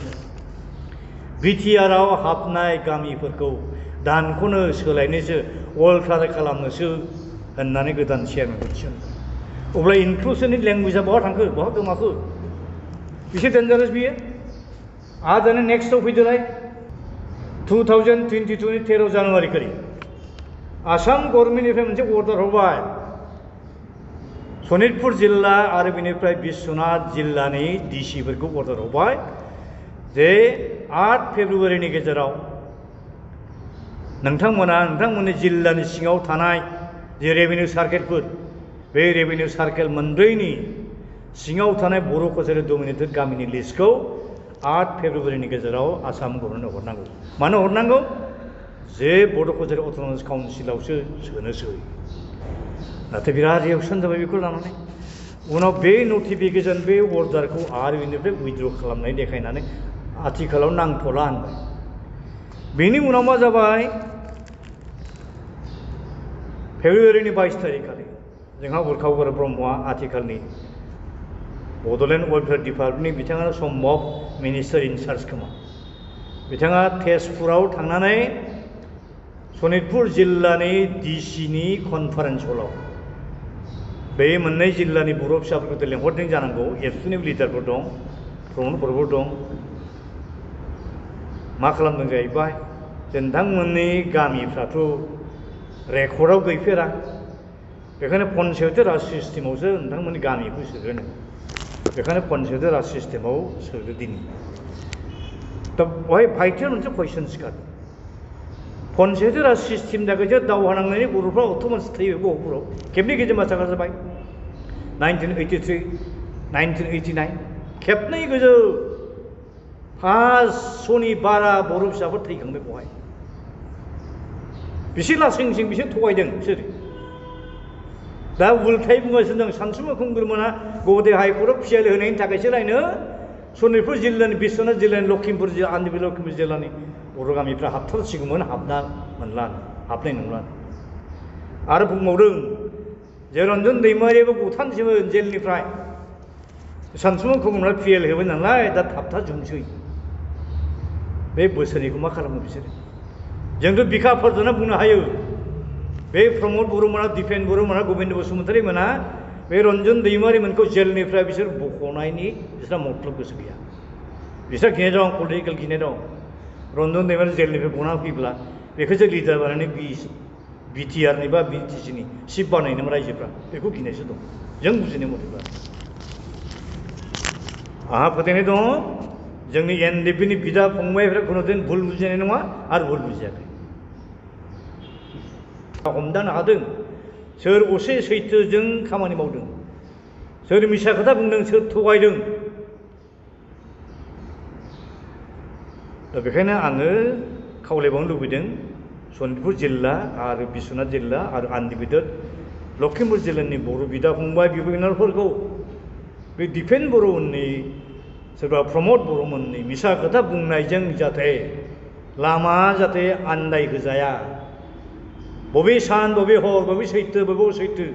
Speaker 1: बिटिआरआव हाबनाय गामिफोरखौ दानख'नो सोलायनोसो Alt खालामनोसो होननानै गोदान चेयारमेनखौ थिसनबाय अब्ला इनक्लुसिवनि लेंगुवेजआ बहा थांखो बहा गोमाखो बेसे डेन्जारास बियो आरो दानो नेक्स्टआव फैदोलाय 2022 नि 13 जानुवारि खालि आसाम गभर्नमेन्टनिफ्राय मोनसे अर्डार हरबाय सनितपुर जिल्ला आरो बेनिफ्राय बिश्वनाथ जिल्लानि डिसिफोरखौ अर्डार हरबाय जे 8 फेब्रुवारिनि गेजेराव नोंथांमोननि जिल्लानि सिङाव थानाय जे रेभिनिउ सार्केलफोर बे रेभिनिउ सार्केल मोनब्रैनि सिङाव थानाय बर' कचारि डमिनेटेड गामिनि लिस्टखौ 8 फेब्रुवारिनि गेजेराव आसाम गभर्नमेन्टनो हरनांगौ मानो हरनांगौ जे बर' कचारि अट'नमास काउन्सिलावसो सोनोसै नाथाय बिराद रिएक्सन जाबाय बेखौ लानानै उनाव बे नटिफिकेसन बे अर्डारखौ आरो बेनिफ्राय उइथड्र खालामनाय देखायनानै आथिखालाव नांथ'ला होनबाय बेनि उनाव मा जाबाय फेब्रुवारिनि 22 तारिख खालि जोंहा उरखाव बर' ब्रह्मआ आथिखालनि बड'लेण्ड वेलफेयार डिपार्टमेन्टनि बिथाङा सम्भब मिनिस्टार इनचार्ज खोमा बिथाङा तेजपुराव थांनानै सनितपुर जिल्लानि डिसिनि कनफारेन्स हलाव बे मोननै जिल्लानि बर' फिसाफोरखौ लेंहरदों जानांगौ एबसुनिबो लिडारफोर दं प्रमदफोरबो दं मा खालामदों जाहैबाय जे नोंथांमोननि गामिफ्राथ' रेकर्डआव गैफेरा बेखायनो पन्सायत राज सिस्टेमावसो नोंथांमोननि गामिखौ सोग्रोनो बेखायनो पन्सायत राज सिस्टेमाव सोदो दिनै दा बेवहाय भाइटेल मोनसे कुइसन सिखारदों पन्सायत राज सिस्टेम थाखायसो दावहा नांनायनि बर'फ्रा अट'मास थैयो गहपुराव खेबनै गेजेर मासाखा जाबाय 1983 1989 खेबनै गोजौ 500नि बारा बर' फिसाफोर थैखांबाय बेवहाय बिसोर लासिंसिं बिसोर थगायदों बिसोर दा उल्थायै बुंगासिनो दं सानसुमा खुंगुरमोना गुवाहाटी हाइकर्टआव पिएल होनायनि थाखायसो लायनो सनितपुर जिल्लानि बिश्वनाथ जिल्लानि लखिमपुर जिल्ला आन्ध्र लखिमपुर जिल्लानि बर' गामिफ्रा हाबथारसिगौमोन हाबना मोनला हाबनाय नंला आरो बुंबावदों जे रन्जन दैमारियाबो गथानसैमोन जेलनिफ्राय सानसुमा खुंगुरमोना पिएल होबाय नालाय दा थाबथाजोबनोसै बे बोसोरनिखौ मा खालामो बिसोरो जोंथ' बिखाफोरजोंनो बुंनो हायो बे प्रमद बर'मोना दिपेन बर'मोना गबिन्द बसुमतारी मोना बे रन्जन दैमारिमोनखौ जेलनिफ्राय बिसोर बख'नायनि बिसोरहा मतलब गोसो गैया बिसोर गिनाय दं पलिटिकेल गिनाय दं रन्जन दैमारि जेलनिफ्राय गना फैब्ला बेखौसो लिडार बानायनानै बिटिआरनि बा बिटिसिनि चिफ बानायनोमोन रायजोफ्रा बेखौ गिनायसो दं जों बुजिनाय मथेब्ला आंहा फोथायनाय दङ जोंनि एनडिपिनि बिदा फंबायफ्रा खुनुदिन भुल बुजिनाय नङा आरो भुल बुजियाखै हमदांनो हादों सोर असे सैथोजों खामानि मावदों सोर मिसा खोथा बुंदों सोर थगायदों दा बेखायनो आङो खावलायबावनो लुबैदों सनितपुर जिल्ला आरो बिश्वनाथ जिल्ला आरो आन्ध्र लखिमपुर जिल्लानि बर' बिदा फंबाय बिब' बिनानावफोरखौ बे दिपेन बर'मोननि सोरबा प्रमद बर'मोननि मिसा खोथा बुंनायजों जाहाथे लामा जाहाथे आन्दायहोजाया बबे सान बबे हर बबे सैथो बबे असैथो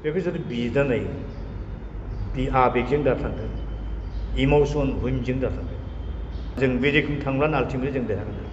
Speaker 1: बेखौ जुदि बिनानै बे आबेगजों दाथांथों इमसन हुइमजों दाथांथों जों बे रोखोम थांब्लानो आल्टिमेटलि जों देरहागोन